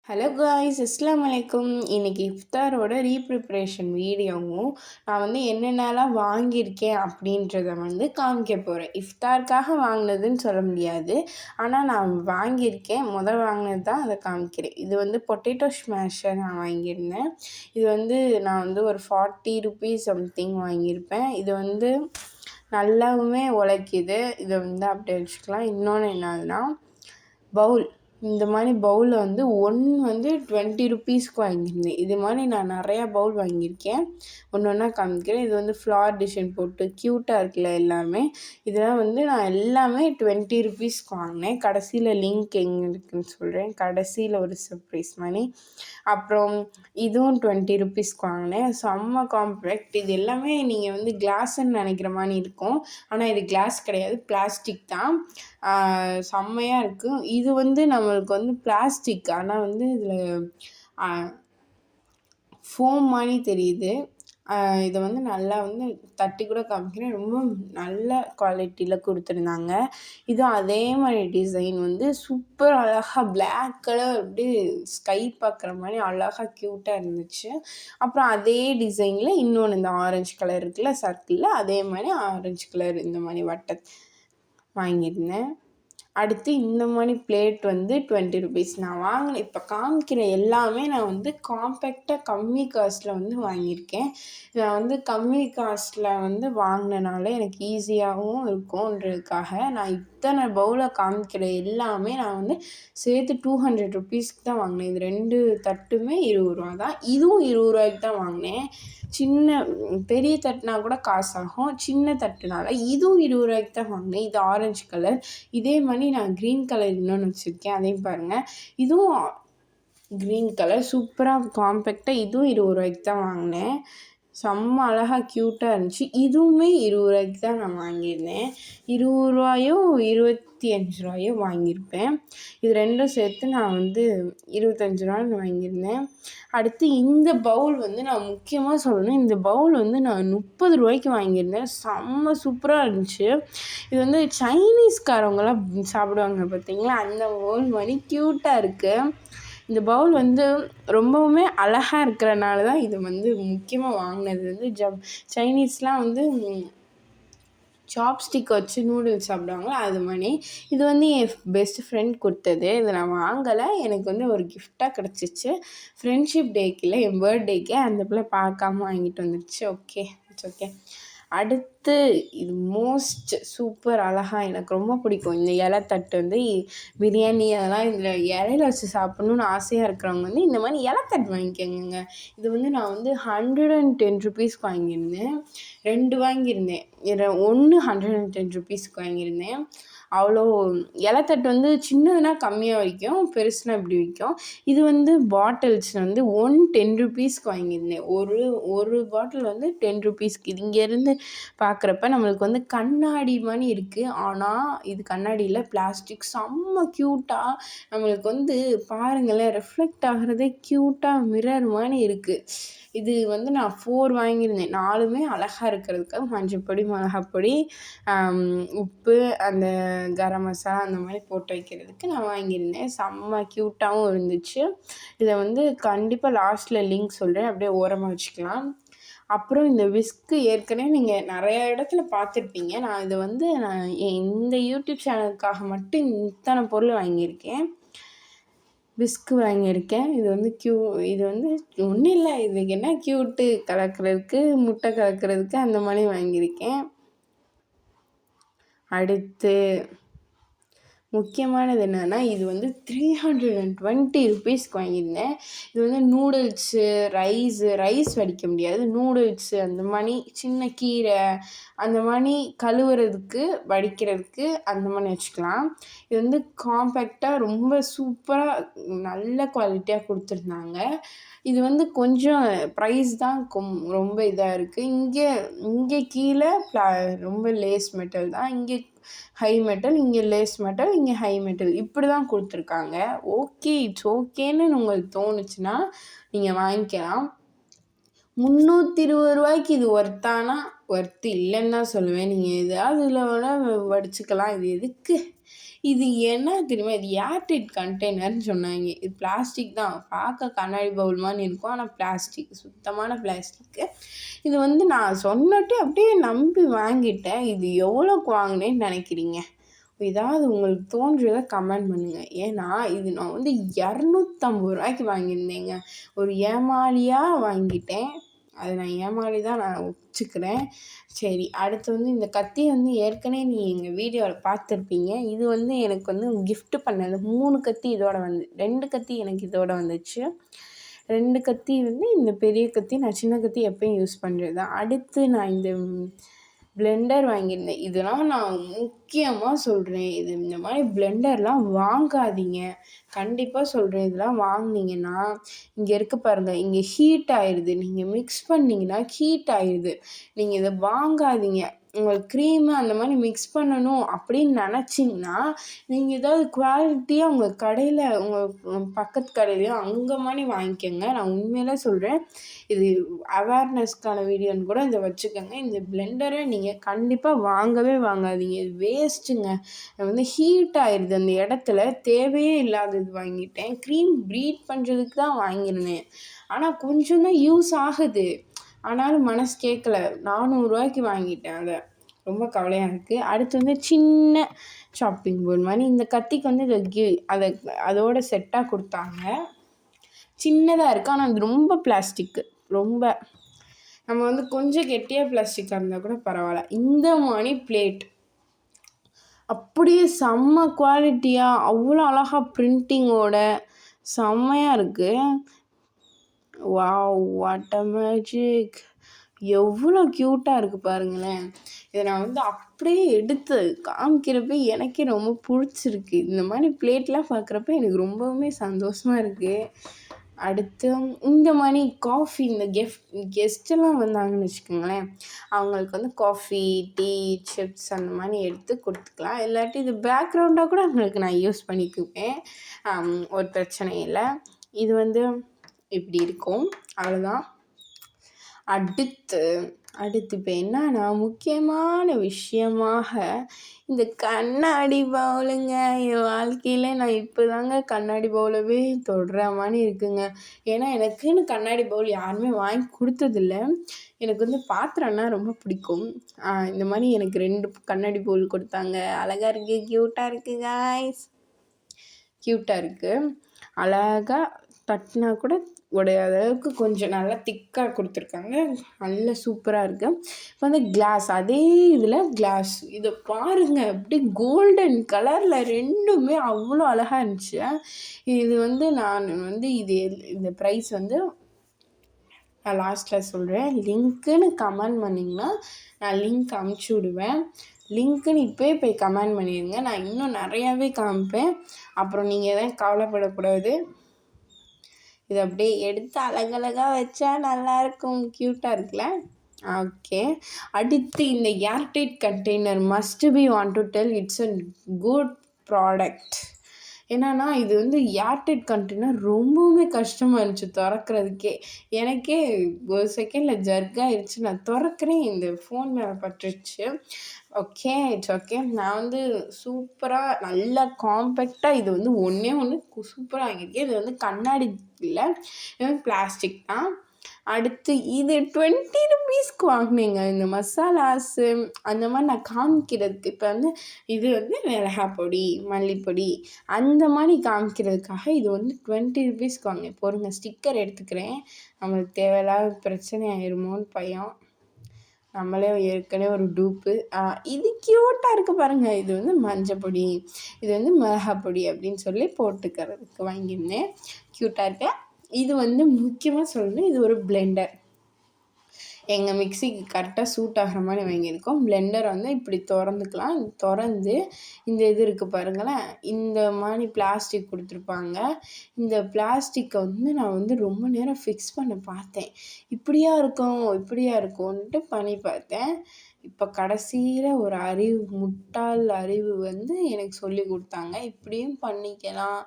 Hello guys, அஸ்ஸலாமு அலைக்கும். இன்றைக்கி இஃப்தாரோட ரீப்ரிப்ரேஷன் வீடியோவும் நான் என்னென்னலாம் வாங்கியிருக்கேன் அப்படின்றத காமிக்க போகிறேன். இஃப்தாருக்காக வாங்கினதுன்னு சொல்ல முடியாது, ஆனால் நான் வாங்கியிருக்கேன். வாங்கினது தான் அதை காமிக்கிறேன். இது பொட்டேட்டோ ஸ்மாஷர் நான் வாங்கியிருந்தேன். இது நான் ஒரு 40 ருபீஸ் சம்திங் வாங்கியிருப்பேன். இது நல்லாவுமே உழைக்கிது. இதை அப்படியே வச்சுக்கலாம். இன்னொன்று என்னதுன்னா பவுல். இந்த மாதிரி பவுலில் 20 ருபீஸ்க்கு வாங்கியிருந்தேன். இது மாதிரி நான் நிறையா பவுல் வாங்கியிருக்கேன். ஒன்று ஒன்றா காமிக்கிறேன். இது ஃப்ளார் டிசைன் போட்டு க்யூட்டாக இருக்குல்ல எல்லாமே. இதெல்லாம் நான் எல்லாமே 20 ருபீஸ்க்கு வாங்கினேன். கடைசியில் லிங்க் எங்கே இருக்குதுன்னு சொல்கிறேன். கடைசியில் ஒரு சர்ப்ரைஸ் மணி. அப்புறம் இதுவும் 20 ருபீஸ்க்கு வாங்கினேன். செம்ம காம்பேக்ட். இது எல்லாமே நீங்கள் கிளாஸ்ன்னு நினைக்கிற மாதிரி இருக்கும், ஆனால் இது கிளாஸ் கிடையாது, பிளாஸ்டிக் தான். செம்மையாக இருக்குது. இது நம்மளுக்கு பிளாஸ்டிக், ஆனால் இதில் ஃபோம் மாதிரி தெரியுது. இதை நல்லா தட்டி கூட காமிக்கிறேன். ரொம்ப நல்ல குவாலிட்டியில் கொடுத்துருந்தாங்க. இதுவும் அதே மாதிரி டிசைன் சூப்பர் அழகாக பிளாக் கலர், அப்படியே ஸ்கை பார்க்குற மாதிரி அழகாக க்யூட்டாக இருந்துச்சு. அப்புறம் அதே டிசைனில் இன்னொன்று இந்த ஆரஞ்சு கலர் இருக்குல்ல சர்க்கிளில், அதே மாதிரி ஆரஞ்சு கலர் இந்த மாதிரி வட்டத்தை வாங்கியிருந்தேன். அடுத்து இந்த மாதிரி பிளேட் 20 ருபீஸ் நான் வாங்கினேன். இப்போ காமிக்கிற எல்லாமே நான் காம்பேக்டாக கம்மி காஸ்ட்டில் வாங்கியிருக்கேன். நான் கம்மி காஸ்ட்டில் வாங்கினனால எனக்கு ஈஸியாகவும் இருக்கும்ன்றதுக்காக நான் இத்தனை பவுலை காமிக்கிற எல்லாமே நான் சேர்த்து 200 ருபீஸ்க்கு தான் வாங்கினேன். இது 2 தட்டுமே 20 ரூபா தான். இதுவும் 20 ரூபாய்க்கு தான் வாங்கினேன். பெரிய தட்டுனா கூட காசாகும், சின்ன தட்டுனால இதுவும் 20 ரூபாய்க்கு தான் வாங்கினேன். இது ஆரஞ்சு கலர். இதே மாதிரி நான் க்ரீன் கலர் இன்னொன்று வச்சுருக்கேன், அதையும் பாருங்கள். இதுவும் க்ரீன் கலர் சூப்பராக காம்பேக்டாக. இதுவும் 20 ரூபாய்க்கு தான் வாங்கினேன். செம்ம அழகாக க்யூட்டாக இருந்துச்சு. இதுவுமே 20 ரூபாய்க்கு தான் நான் வாங்கியிருந்தேன். 20 ரூபாயோ 25 ரூபாயோ வாங்கியிருப்பேன். இது ரெண்டும் சேர்த்து நான் 25 ரூபான்னு வாங்கியிருந்தேன். அடுத்து இந்த பவுல் நான் முக்கியமாக சொல்லணும். இந்த பவுல் நான் 30 ரூபாய்க்கு வாங்கியிருந்தேன். செம்ம சூப்பராக இருந்துச்சு. இது சைனீஸ்காரவங்களாம் சாப்பிடுவாங்க பார்த்தீங்களா, அந்த பவுல் மாதிரி க்யூட்டாக இருக்குது. இந்த பவுல் ரொம்பவுமே அழகாக இருக்கிறனால தான் இது முக்கியமாக வாங்கினது. சைனீஸ்லாம் சாப்ஸ்டிக் வச்சு நூடுல்ஸ் சாப்பிடுவாங்களா, அது மாதிரி. இது என் பெஸ்ட் ஃப்ரெண்ட் கொடுத்தது. இது நான் வாங்கலை, எனக்கு ஒரு கிஃப்டாக கிடச்சிச்சு. ஃப்ரெண்ட்ஷிப் டேக்கு இல்லை, என் பர்த்டேக்கே அந்த பிள்ளை பார்க்காம வாங்கிட்டு வந்துடுச்சு. Okay, it's okay. அடுத்து இது மோஸ்ட் சூப்பர் அழகாக எனக்கு ரொம்ப பிடிக்கும். இந்த இலை தட்டு பிரியாணி அதெல்லாம் இதில் இலையில வச்சு சாப்பிட்ணுன்னு ஆசையாக இருக்கிறவங்க இந்த மாதிரி இலை தட்டு வாங்கிக்கோங்க. இது நான் 110 ருபீஸ்க்கு வாங்கியிருந்தேன். 2 வாங்கியிருந்தேன். ஒன்று 110 ருபீஸ்க்கு வாங்கியிருந்தேன். அவ்வளோ இலைத்தட்டு சின்னதுனா கம்மியாக விற்கும், பெருசுனா இப்படி விற்கும். இது பாட்டில்ஸ் 110 ருபீஸ்க்கு வாங்கியிருந்தேன். ஒரு பாட்டில் 10 ருபீஸ்க்கு. இது இங்கேருந்து பார்க்குறப்ப நம்மளுக்கு கண்ணாடி மாதிரி இருக்குது, ஆனால் இது கண்ணாடியில் பிளாஸ்டிக். செம்ம க்யூட்டாக நம்மளுக்கு பாருங்களேன், ரெஃப்ளெக்ட் ஆகிறதே க்யூட்டாக மிரர் மாதிரி இருக்குது. இது நான் 4 வாங்கியிருந்தேன். 4மே அழகாக இருக்கிறதுக்காக மஞ்சப்பொடி, மிளகாப்பொடி, உப்பு, அந்த கரம் மசாலா அந்த மாதிரி போட்டு வைக்கிறதுக்கு நான் வாங்கியிருந்தேன். செம்ம க்யூட்டாகவும் இருந்துச்சு. இதை கண்டிப்பாக லாஸ்ட்டில் லிங்க் சொல்கிறேன், அப்படியே ஓரமாக வச்சுக்கலாம். அப்புறம் இந்த விஸ்க்கு ஏற்கனவே நீங்கள் நிறையா இடத்துல பார்த்துருப்பீங்க. நான் இதை நான் இந்த யூடியூப் சேனலுக்காக மட்டும் இத்தனை பொருள் வாங்கியிருக்கேன். விஸ்க்கு வாங்கியிருக்கேன். இது ஒன்றும் இல்லை, இதுக்கு என்ன க்யூட்டு கலக்கிறதுக்கு, முட்டை கலக்கிறதுக்கு அந்த மாதிரி வாங்கியிருக்கேன். அடுத்து முக்கியமானது என்னென்னா, இது 320 ருபீஸ்க்கு வாங்கியிருந்தேன். இது நூடுல்ஸு, ரைஸ் வடிக்க முடியாது, நூடுல்ஸு அந்த மாதிரி சின்ன கீரை அந்த மாதிரி கழுவுறதுக்கு வடிக்கிறதுக்கு அந்த மாதிரி வச்சுக்கலாம். இது காம்பேக்டாக ரொம்ப சூப்பராக நல்ல குவாலிட்டியாக கொடுத்துருந்தாங்க. இது கொஞ்சம் ப்ரைஸ் தான் ரொம்ப இதாக இருக்குது. இங்கே கீழே ரொம்ப லேஸ் மெட்டல் தான், இங்கே ஹை மெட்டல், இங்கே லேஸ் மெட்டல், இங்கே ஹை மெட்டல், இப்படி தான் கொடுத்துருக்காங்க. ஓகே, இட்ஸ் ஓகேன்னு உங்களுக்கு தோணுச்சுன்னா நீங்கள் வாங்கிக்கலாம். 320 ரூபாய்க்கு இது ஒர்த்தானா? ஒர்த்து இல்லைன்னு தான் சொல்லுவேன். நீங்கள் எதாவது இதில் வேணால் வடிச்சுக்கலாம். இது எதுக்கு இது என்ன தெரியுமா? இது ஏர்டைட் கண்டெய்னர்ன்னு சொன்னாங்க. இது பிளாஸ்டிக் தான். பார்க்க கண்ணாடி பவுல் மாதிரி இருக்கும். ஆனால் பிளாஸ்டிக், சுத்தமான பிளாஸ்டிக்கு. இது வந்து நான் சொன்னட்டு அப்படியே நம்பி வாங்கிட்டேன். இது எவ்வளோக்கு வாங்கினேன்னு நினைக்கிறீங்க? ஏதாவது உங்களுக்கு தோன்றதை கமெண்ட் பண்ணுங்கள். ஏன்னா இது நான் வந்து 250 வாங்கியிருந்தேங்க. ஒரு ஏமாளியாக வாங்கிட்டேன். அது நான் ஏமாளி தான், நான் ஒத்துக்கிறேன். சரி, அடுத்து வந்து இந்த கத்தி வந்து ஏற்கனவே எங்கள் வீடியோவில் பார்த்துருப்பீங்க. இது வந்து எனக்கு வந்து கிஃப்ட் பண்ணது. 3 கத்தி இதோட 2 கத்தி எனக்கு இதோட வந்துச்சு. 2 கத்தி வந்து இந்த பெரிய கத்தி, நான் சின்ன கத்தி எப்பயும் யூஸ் பண்ணுறது தான். அடுத்து நான் இந்த பிளெண்டர் வாங்கியிருந்தேன். இதெல்லாம் நான் முக்கியமாக சொல்கிறேன். இந்த மாதிரி பிளெண்டர்லாம் வாங்காதீங்க. கண்டிப்பாக சொல்கிறேன். இதெல்லாம் வாங்கினீங்கன்னா இங்கே இருக்க பாருங்கள், இங்கே ஹீட் ஆயிடுது. நீங்கள் மிக்ஸ் பண்ணிங்கன்னா ஹீட் ஆயிடுது. நீங்கள் இதை வாங்காதீங்க. உங்களுக்கு க்ரீமு அந்த மாதிரி மிக்ஸ் பண்ணணும் அப்படின்னு நினச்சிங்கன்னா நீங்கள் ஏதாவது குவாலிட்டியாக உங்கள் கடையில், உங்கள் பக்கத்து கடையிலையும் அங்கே மாதிரி வாங்கிக்கோங்க. நான் உண்மையிலே சொல்கிறேன். இது அவேர்னஸ்க்கான வீடியோன்னு கூட இதை வச்சுக்கோங்க. இந்த பிளெண்டரை நீங்கள் கண்டிப்பாக வாங்கவே வாங்காதீங்க. இது வேஸ்ட்டுங்க. வந்து ஹீட் ஆயிடுது அந்த இடத்துல. தேவையே இல்லாதது வாங்கிட்டேன். க்ரீம் ப்ரீட் பண்ணுறதுக்கு தான் வாங்கியிருந்தேன். ஆனால் கொஞ்சம் தான் யூஸ் ஆகுது. ஆனாலும் மனசு கேட்கல. 400 வாங்கிட்டேன். அதை ரொம்ப கவலையாக இருக்குது. அடுத்து வந்து சின்ன ஷாப்பிங் போர்ட் மாதிரி இந்த கத்திக்கு வந்து இதை அதோட செட்டாக கொடுத்தாங்க. சின்னதாக இருக்குது. ஆனால் அது ரொம்ப பிளாஸ்டிக்கு. ரொம்ப நம்ம வந்து கொஞ்சம் கெட்டியாக பிளாஸ்டிக்காக இருந்தால் கூட பரவாயில்ல. இந்த மாதிரி பிளேட் அப்படியே செம்ம குவாலிட்டியாக, அவ்வளோ அழகாக பிரிண்டிங்கோட செம்மையாக இருக்குது. Wow, what a magic! எவ்வளோ க்யூட்டாக இருக்குது பாருங்களேன். இதை நான் வந்து அப்படியே எடுத்து காமிக்கிறப்ப எனக்கே ரொம்ப பிடிச்சிருக்கு. இந்த மாதிரி பிளேட்லாம் பார்க்குறப்ப எனக்கு ரொம்பவுமே சந்தோஷமாக இருக்குது. அடுத்து இந்த மாதிரி காஃபி, இந்த கெஸ்ட்டெல்லாம் வந்தாங்கன்னு வச்சுக்கோங்களேன், அவங்களுக்கு வந்து காஃபி, டீ, சிப்ஸ் அந்த மாதிரி எடுத்து கொடுத்துக்கலாம். இல்லாட்டி இது பேக்ரவுண்டாக கூட அவங்களுக்கு நான் யூஸ் பண்ணிக்குவேன். ஒரு பிரச்சனை இல்லை. இது வந்து இப்படி இருக்கும். அவ்வளோதான். அடுத்து இப்போ என்னன்னா, முக்கியமான விஷயமாக இந்த கண்ணாடி பவுலுங்க. என் வாழ்க்கையில் நான் இப்போ தாங்க கண்ணாடி பவுலவே தொடுற மாதிரி இருக்குங்க. ஏன்னா எனக்குன்னு கண்ணாடி பவுல் யாருமே வாங்கி கொடுத்ததில்ல. எனக்கு வந்து பாத்திரம்னா ரொம்ப பிடிக்கும். இந்த மாதிரி எனக்கு 2 கண்ணாடி பவுல் கொடுத்தாங்க. அழகாக இருக்குது, க்யூட்டாக இருக்குது காய்ஸ். க்யூட்டாக இருக்குது. அழகாக தட்டினா கூட உடையாத அளவுக்கு கொஞ்சம் நல்லா திக்காக கொடுத்துருக்காங்க. நல்ல சூப்பராக இருக்குது. இப்போ வந்து கிளாஸ், அதே இதில் கிளாஸ். இதை பாருங்கள், அப்படியே கோல்டன் கலரில் ரெண்டுமே அவ்வளோ அழகாக இருந்துச்சு. இது வந்து நான் வந்து இந்த ப்ரைஸ் வந்து நான் லாஸ்ட்டில் சொல்கிறேன். லிங்க்குன்னு கமெண்ட் பண்ணிங்கன்னா நான் லிங்க் அமுச்சு விடுவேன். லிங்க்குன்னு இப்போயே போய் கமெண்ட் பண்ணிடுங்க. நான் இன்னும் நிறையாவே காமிப்பேன். அப்புறம் நீங்கள் எதாவது கவலைப்படக்கூடாது. இதை அப்படியே எடுத்து அழகழகாக வச்சா நல்லாயிருக்கும். க்யூட்டாக இருக்குல்ல? ஓகே. அடுத்து இந்த airtight container must be want to tell it's a good product. என்னன்னா இது வந்து ஏர்டைட் கண்டெய்னர் ரொம்பவுமே கஷ்டமாக இருந்துச்சு திறக்கிறதுக்கே. எனக்கே ஒரு செகண்டில் ஜர்க் ஆயிடுச்சு. நான் திறக்கிறேன், இந்த ஃபோன் மேலே பட்டுருச்சு. Okay, it's okay. நான் வந்து சூப்பராக நல்லா காம்பேக்டாக இது வந்து ஒன்று சூப்பராக வாங்கியிருக்கேன். இது வந்து கண்ணாடி இல்லை, இது வந்து பிளாஸ்டிக் தான். அடுத்து இது 20 ருபீஸ்க்கு வாங்கினேங்க. இந்த மசாலாஸு அந்த மாதிரி நான் காமிக்கிறதுக்கு. இப்போ வந்து இது வந்து மிளகா பொடி, மல்லிப்பொடி அந்த மாதிரி காமிக்கிறதுக்காக இது வந்து 20 ருபீஸ்க்கு வாங்கினேன். பொறுங்க, ஸ்டிக்கர் எடுத்துக்கிறேன். நம்மளுக்கு தேவையில்லாத பிரச்சனை ஆயிருமோன்னு பயம். நம்மளே ஏற்கனவே ஒரு டூப்பு. இது க்யூட்டாக இருக்குது பாருங்கள். இது வந்து மஞ்சள் பொடி, இது வந்து மிளகா பொடி அப்படின்னு சொல்லி போட்டுக்கிறதுக்கு வாங்கியிருந்தேன். க்யூட்டாக இருக்கு. இது வந்து முக்கியமாக சொல்லணும், இது ஒரு பிளெண்டர். எங்கள் மிக்சிக்கு கரெக்டாக சூட் ஆகிற மாதிரி வாங்கியிருக்கோம். பிளெண்டர் வந்து இப்படி திறந்துக்கலாம். திறந்து இந்த இது இருக்குது பாருங்களேன், இந்த மாதிரி பிளாஸ்டிக் கொடுத்துருப்பாங்க. இந்த பிளாஸ்டிக்கை வந்து நான் வந்து ரொம்ப நேரம் ஃபிக்ஸ் பண்ண பார்த்தேன். இப்படியா இருக்கும்ன்ட்டு பண்ணி பார்த்தேன். இப்போ கடைசியில் ஒரு முட்டாள் அறிவு வந்து எனக்கு சொல்லி கொடுத்தாங்க. இப்படியும் பண்ணிக்கலாம்,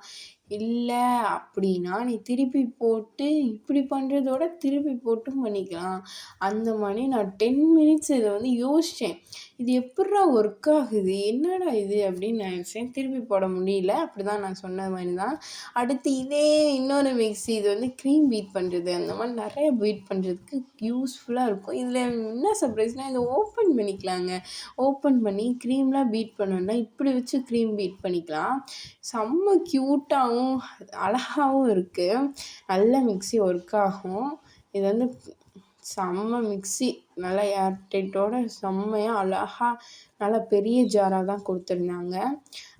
இல்ல அப்படின்னா, நீ திருப்பி போட்டு இப்படி பண்றதோட திருப்பி போட்டும் பண்ணிக்கலாம். அந்த மாரி நான் 10 மினிட்ஸ் இத வந்து யோசிச்சேன். இது எப்புட்றா ஒர்க் ஆகுது? என்னடா இது? அப்படின்னு நெனச்சேன். திருப்பி போட முடியல. அப்படிதான் நான் சொன்ன மாரி தான். அடுத்து இதே இன்னொரு மிக்ஸி இது வந்து க்ரீம் பீட் பண்றது. அந்த மாரி நெறைய பீட் பண்றதுக்கு யூஸ்ஃபுல்லா இருக்கும். இதில என்ன சர்ப்ரைஸ்னா இத ஓப்பன் பண்ணிக்கலாங்க. ஓப்பன் பண்ணி க்ரீம்லாம் பீட் பண்ணணும்னா, இப்படி வச்சு க்ரீம் பீட் பண்ணிக்கலாம். செம்ம க்யூட்டாவும், அழகாவும் இருக்கு. நல்ல மிக்ஸி ஒர்க் ஆகும். இது வந்து செம்ம மிக்ஸி. நல்லா ஏர் டைட்டோட செம்மையா அழகா நல்லா பெரிய ஜாரா தான் குடுத்துருந்தாங்க.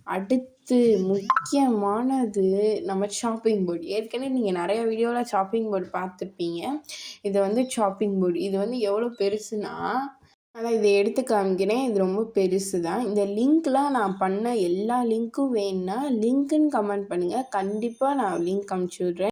அடுத்து முக்கியமானது நம்ம சாப்பிங் போர்ட். ஏற்கனவே நீங்க நெறைய வீடியோல சாப்பிங் போர்ட் பார்த்துருப்பீங்க. இது வந்து சாப்பிங் போர்ட். இது வந்து எவ்வளோ பெருசுனா அதான் இத எடுத்து காமிக்கிறேன். இது ரொம்ப பெருசு தான். இந்த லிங்க்லாம் நான் பண்ண எல்லா லிங்க்கும் வேணுனா, லிங்க்குன்னு கமெண்ட் பண்ணுங்க. கண்டிப்பா நான் லிங்க் அனுப்பிச்சு விடுறேன்.